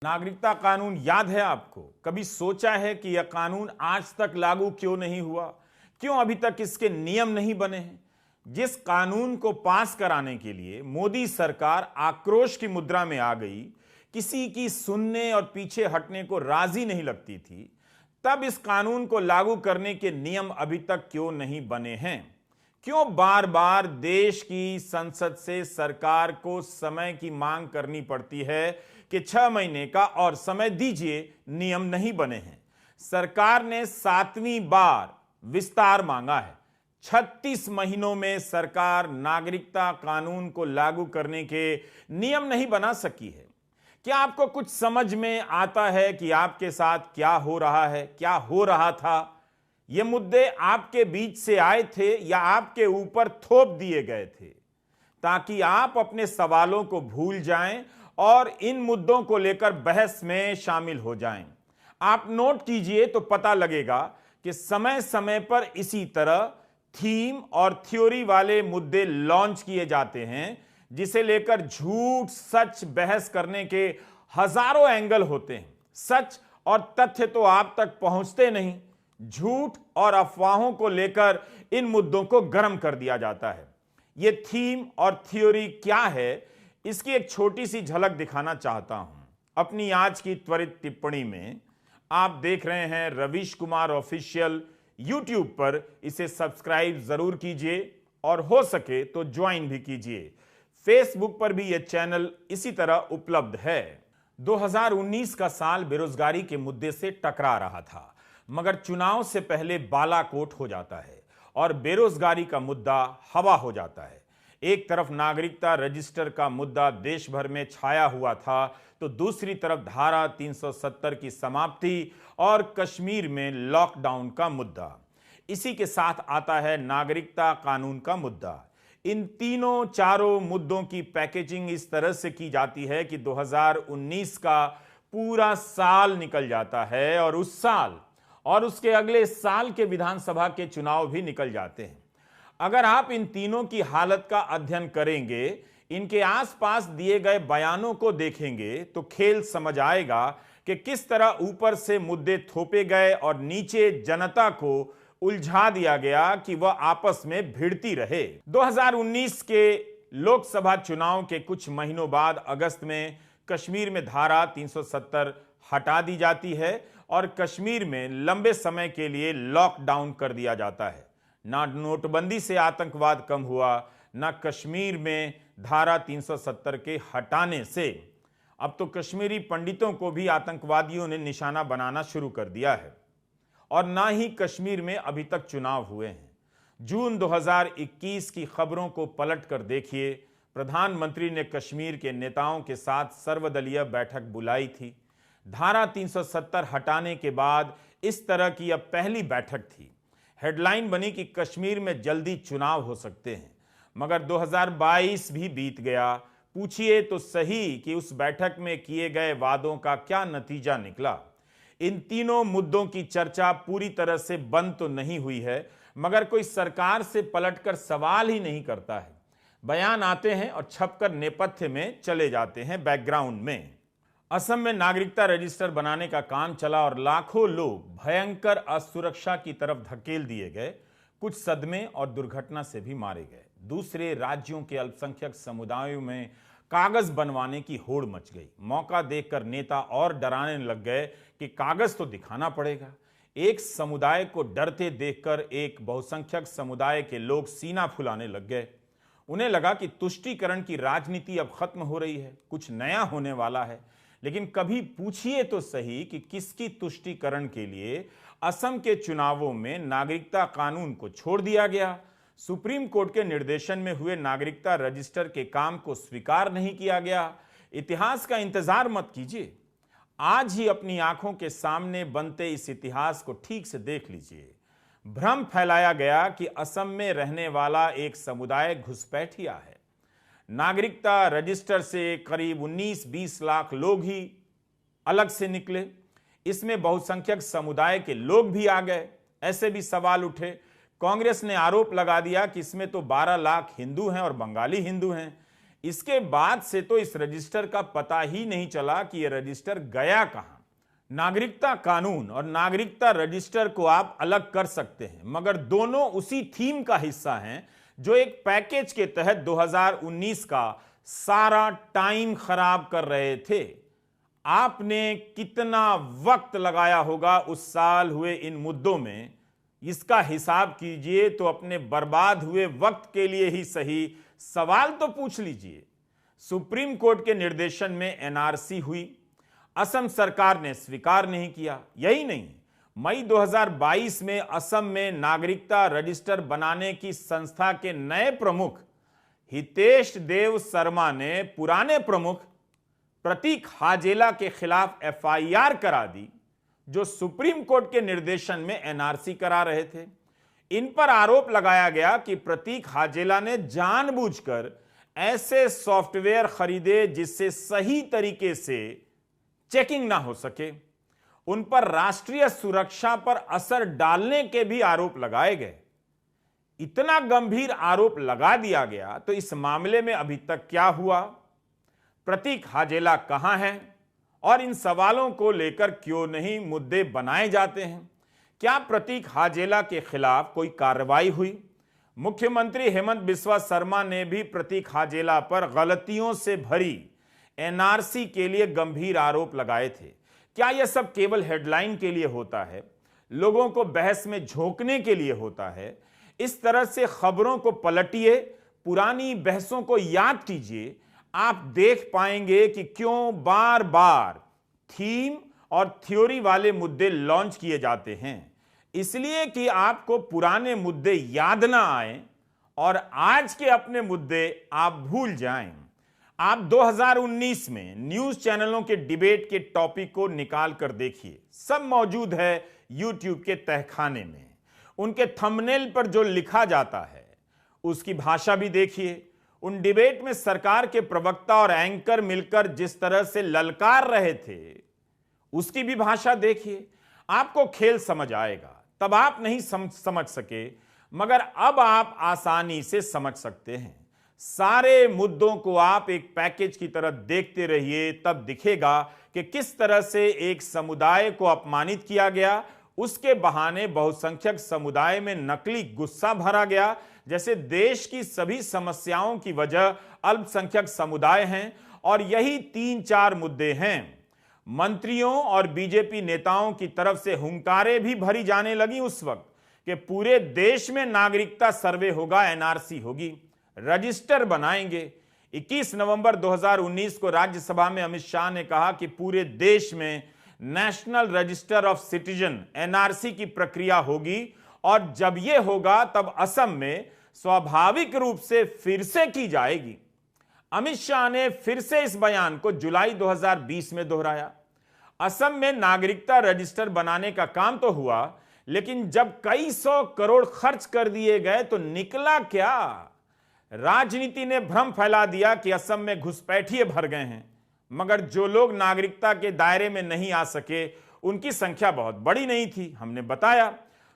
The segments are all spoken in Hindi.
नागरिकता कानून याद है आपको? कभी सोचा है कि यह कानून आज तक लागू क्यों नहीं हुआ? क्यों अभी तक इसके नियम नहीं बने हैं? जिस कानून को पास कराने के लिए मोदी सरकार आक्रोश की मुद्रा में आ गई, किसी की सुनने और पीछे हटने को राजी नहीं लगती थी, तब इस कानून को लागू करने के नियम अभी तक क्यों नहीं बने हैं? क्यों बार बार देश की संसद से सरकार को समय की मांग करनी पड़ती है कि 6 महीने का और समय दीजिए, नियम नहीं बने हैं? सरकार ने 7वीं बार विस्तार मांगा है। 36 महीनों में सरकार नागरिकता कानून को लागू करने के नियम नहीं बना सकी है। क्या आपको कुछ समझ में आता है कि आपके साथ क्या हो रहा है, क्या हो रहा था? ये मुद्दे आपके बीच से आए थे या आपके ऊपर थोप दिए गए थे ताकि आप अपने सवालों को भूल जाएं और इन मुद्दों को लेकर बहस में शामिल हो जाएं? आप नोट कीजिए तो पता लगेगा कि समय समय पर इसी तरह थीम और थ्योरी वाले मुद्दे लॉन्च किए जाते हैं, जिसे लेकर झूठ सच बहस करने के हजारों एंगल होते हैं। सच और तथ्य तो आप तक पहुंचते नहीं, झूठ और अफवाहों को लेकर इन मुद्दों को गर्म कर दिया जाता है। यह थीम और थ्योरी क्या है, इसकी एक छोटी सी झलक दिखाना चाहता हूं अपनी आज की त्वरित टिप्पणी में। आप देख रहे हैं रवीश कुमार ऑफिशियल यूट्यूब पर। इसे सब्सक्राइब जरूर कीजिए और हो सके तो ज्वाइन भी कीजिए। फेसबुक पर भी यह चैनल इसी तरह उपलब्ध है। 2019 का साल बेरोजगारी के मुद्दे से टकरा रहा था, मगर चुनाव से पहले बालाकोट हो जाता है और बेरोजगारी का मुद्दा हवा हो जाता है। एक तरफ नागरिकता रजिस्टर का मुद्दा देश भर में छाया हुआ था, तो दूसरी तरफ धारा 370 की समाप्ति और कश्मीर में लॉकडाउन का मुद्दा। इसी के साथ आता है नागरिकता कानून का मुद्दा। इन तीनों चारों मुद्दों की पैकेजिंग इस तरह से की जाती है कि 2019 का पूरा साल निकल जाता है और उस साल और उसके अगले साल के विधानसभा के चुनाव भी निकल जाते हैं। अगर आप इन तीनों की हालत का अध्ययन करेंगे, इनके आसपास दिए गए बयानों को देखेंगे, तो खेल समझ आएगा कि किस तरह ऊपर से मुद्दे थोपे गए और नीचे जनता को उलझा दिया गया कि वह आपस में भिड़ती रहे। 2019 के लोकसभा चुनाव के कुछ महीनों बाद अगस्त में कश्मीर में धारा 370 हटा दी जाती है और कश्मीर में लंबे समय के लिए लॉकडाउन कर दिया जाता है। ना नोटबंदी से आतंकवाद कम हुआ, ना कश्मीर में धारा 370 के हटाने से। अब तो कश्मीरी पंडितों को भी आतंकवादियों ने निशाना बनाना शुरू कर दिया है। और ना ही कश्मीर में अभी तक चुनाव हुए हैं। जून 2021 की खबरों को पलट कर देखिए। प्रधानमंत्री ने कश्मीर के नेताओं के साथ सर्वदलीय बैठक बुलाई थी। धारा 370 हटाने के बाद इस तरह की यह पहली बैठक थी। हेडलाइन बनी कि कश्मीर में जल्दी चुनाव हो सकते हैं, मगर 2022 भी बीत गया। पूछिए तो सही कि उस बैठक में किए गए वादों का क्या नतीजा निकला। इन तीनों मुद्दों की चर्चा पूरी तरह से बंद तो नहीं हुई है, मगर कोई सरकार से पलटकर सवाल ही नहीं करता है। बयान आते हैं और छपकर नेपथ्य में चले जाते हैं, बैकग्राउंड में। असम में नागरिकता रजिस्टर बनाने का काम चला और लाखों लोग भयंकर असुरक्षा की तरफ धकेल दिए गए। कुछ सदमे और दुर्घटना से भी मारे गए। दूसरे राज्यों के अल्पसंख्यक समुदायों में कागज बनवाने की होड़ मच गई। मौका देखकर नेता और डराने लग गए कि कागज तो दिखाना पड़ेगा। एक समुदाय को डरते देखकर एक बहुसंख्यक समुदाय के लोग सीना फुलाने लग गए। उन्हें लगा कि तुष्टीकरण की राजनीति अब खत्म हो रही है, कुछ नया होने वाला है। लेकिन कभी पूछिए तो सही कि किसकी तुष्टीकरण के लिए असम के चुनावों में नागरिकता कानून को छोड़ दिया गया? सुप्रीम कोर्ट के निर्देशन में हुए नागरिकता रजिस्टर के काम को स्वीकार नहीं किया गया? इतिहास का इंतजार मत कीजिए, आज ही अपनी आंखों के सामने बनते इस इतिहास को ठीक से देख लीजिए। भ्रम फैलाया गया कि असम में रहने वाला एक समुदाय घुसपैठिया है। नागरिकता रजिस्टर से करीब 19-20 लाख लोग ही अलग से निकले। इसमें बहुसंख्यक समुदाय के लोग भी आ गए। ऐसे भी सवाल उठे। कांग्रेस ने आरोप लगा दिया कि इसमें तो 12 लाख हिंदू हैं और बंगाली हिंदू हैं। इसके बाद से तो इस रजिस्टर का पता ही नहीं चला कि यह रजिस्टर गया कहां। नागरिकता कानून और नागरिकता रजिस्टर को आप अलग कर सकते हैं, मगर दोनों उसी थीम का हिस्सा हैं जो एक पैकेज के तहत 2019 का सारा टाइम खराब कर रहे थे। आपने कितना वक्त लगाया होगा उस साल हुए इन मुद्दों में, इसका हिसाब कीजिए तो अपने बर्बाद हुए वक्त के लिए ही सही सवाल तो पूछ लीजिए। सुप्रीम कोर्ट के निर्देशन में एनआरसी हुई, असम सरकार ने स्वीकार नहीं किया। यही नहीं, मई 2022 में असम में नागरिकता रजिस्टर बनाने की संस्था के नए प्रमुख हितेश देव शर्मा ने पुराने प्रमुख प्रतीक हाजेला के खिलाफ एफआईआर करा दी, जो सुप्रीम कोर्ट के निर्देशन में एनआरसी करा रहे थे। इन पर आरोप लगाया गया कि प्रतीक हाजेला ने जानबूझकर ऐसे सॉफ्टवेयर खरीदे जिससे सही तरीके से चेकिंग ना हो सके। उन पर राष्ट्रीय सुरक्षा पर असर डालने के भी आरोप लगाए गए। इतना गंभीर आरोप लगा दिया गया तो इस मामले में अभी तक क्या हुआ? प्रतीक हाजेला कहां है और इन सवालों को लेकर क्यों नहीं मुद्दे बनाए जाते हैं? क्या प्रतीक हाजेला के खिलाफ कोई कार्रवाई हुई? मुख्यमंत्री हेमंत बिस्वा शर्मा ने भी प्रतीक हाजेला पर गलतियों से भरी एनआरसी के लिए गंभीर आरोप लगाए थे। क्या यह सब केवल हेडलाइन के लिए होता है, लोगों को बहस में झोंकने के लिए होता है? इस तरह से खबरों को पलटिए, पुरानी बहसों को याद कीजिए, आप देख पाएंगे कि क्यों बार बार थीम और थ्योरी वाले मुद्दे लॉन्च किए जाते हैं। इसलिए कि आपको पुराने मुद्दे याद ना आए और आज के अपने मुद्दे आप भूल जाएं। आप 2019 में न्यूज चैनलों के डिबेट के टॉपिक को निकाल कर देखिए, सब मौजूद है यूट्यूब के तहखाने में। उनके थंबनेल पर जो लिखा जाता है उसकी भाषा भी देखिए। उन डिबेट में सरकार के प्रवक्ता और एंकर मिलकर जिस तरह से ललकार रहे थे उसकी भी भाषा देखिए। आपको खेल समझ आएगा। तब आप नहीं समझ सके, मगर अब आप आसानी से समझ सकते हैं। सारे मुद्दों को आप एक पैकेज की तरह देखते रहिए, तब दिखेगा कि किस तरह से एक समुदाय को अपमानित किया गया, उसके बहाने बहुसंख्यक समुदाय में नकली गुस्सा भरा गया, जैसे देश की सभी समस्याओं की वजह अल्पसंख्यक समुदाय हैं। और यही 3-4 मुद्दे हैं। मंत्रियों और बीजेपी नेताओं की तरफ से हुंकारें भी भरी जाने लगी उस वक्त कि पूरे देश में नागरिकता सर्वे होगा, एनआरसी होगी, रजिस्टर बनाएंगे। 21 नवंबर 2019 को राज्यसभा में अमित शाह ने कहा कि पूरे देश में national register of citizen NRC की प्रक्रिया होगी और जब यह होगा तब असम में स्वाभाविक रूप से फिर से की जाएगी। अमित शाह ने फिर से इस बयान को जुलाई 2020 में दोहराया। असम में नागरिकता रजिस्टर बनाने का काम तो हुआ, लेकिन जब कई 100 करोड़ खर्च कर दिए गए तो निकला क्या? राजनीति ने भ्रम फैला दिया कि असम में घुसपैठिए भर गए हैं, मगर जो लोग नागरिकता के दायरे में नहीं आ सके उनकी संख्या बहुत बड़ी नहीं थी, हमने बताया।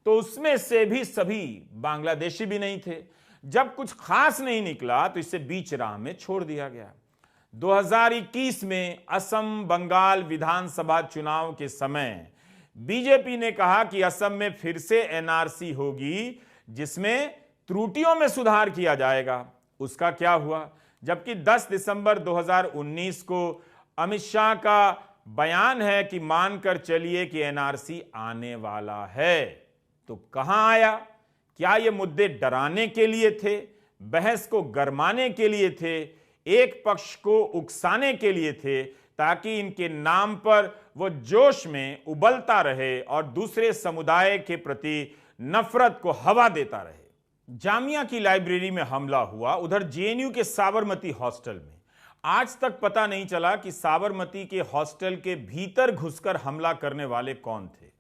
तो उसमें से भी सभी बांग्लादेशी भी नहीं थे। जब कुछ खास नहीं निकला तो इसे बीच राह में छोड़ दिया गया। 2021 में असम बंगाल विधानसभा चुनाव के समय बीजेपी ने कहा कि असम में फिर से एनआरसी होगी जिसमें त्रुटियों में सुधार किया जाएगा। उसका क्या हुआ? जबकि 10 दिसंबर 2019 को अमित शाह का बयान है कि मानकर चलिए कि एनआरसी आने वाला है, तो कहां आया? क्या ये मुद्दे डराने के लिए थे, बहस को गरमाने के लिए थे, एक पक्ष को उकसाने के लिए थे, ताकि इनके नाम पर वो जोश में उबलता रहे और दूसरे समुदाय के प्रति नफरत को हवा देता रहे? जामिया की लाइब्रेरी में हमला हुआ, उधर जेएनयू के साबरमती हॉस्टल में आज तक पता नहीं चला कि साबरमती के हॉस्टल के भीतर घुसकर हमला करने वाले कौन थे।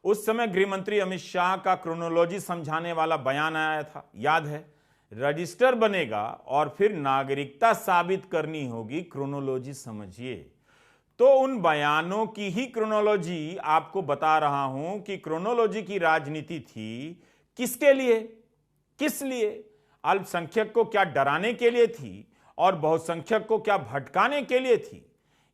उस समय गृह मंत्री अमित शाह का क्रोनोलॉजी समझाने वाला बयान आया था, याद है? रजिस्टर बनेगा और फिर नागरिकता साबित करनी होगी, क्रोनोलॉजी समझिए। तो उन बयानों की ही क्रोनोलॉजी आपको बता रहा हूं कि क्रोनोलॉजी की राजनीति थी किसके लिए, किस लिए? अल्पसंख्यक को क्या डराने के लिए थी और बहुसंख्यक को क्या भटकाने के लिए थी?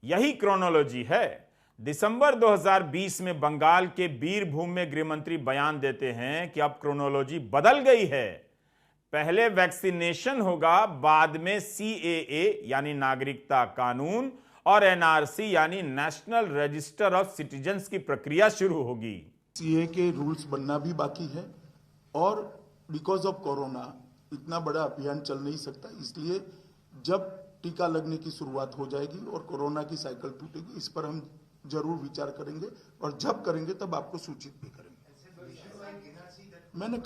यही क्रोनोलॉजी है। दिसंबर 2020 में बंगाल के बीरभूम में गृहमंत्री बयान देते हैं कि अब क्रोनोलॉजी बदल गई है। पहले वैक्सीनेशन होगा, बाद में CAA यानी नागरिकता कानून और NRC यानी नेशनल रजिस्टर ऑफ सिटीजन्स की प्रक्रिया शुरू होगी। CAA के रूल्स बनना भी बाकी है और बिकॉज ऑफ कोरोना इतना बड़ा अभियान चल नहीं सकता, इसलिए जब टीका लगने की शुरुआत हो जाएगी और कोरोना की साइकिल टूटेगी, इस पर हम जरूर विचार करेंगे और जब करेंगे तब आपको सूचित भी करेंगे। मैंने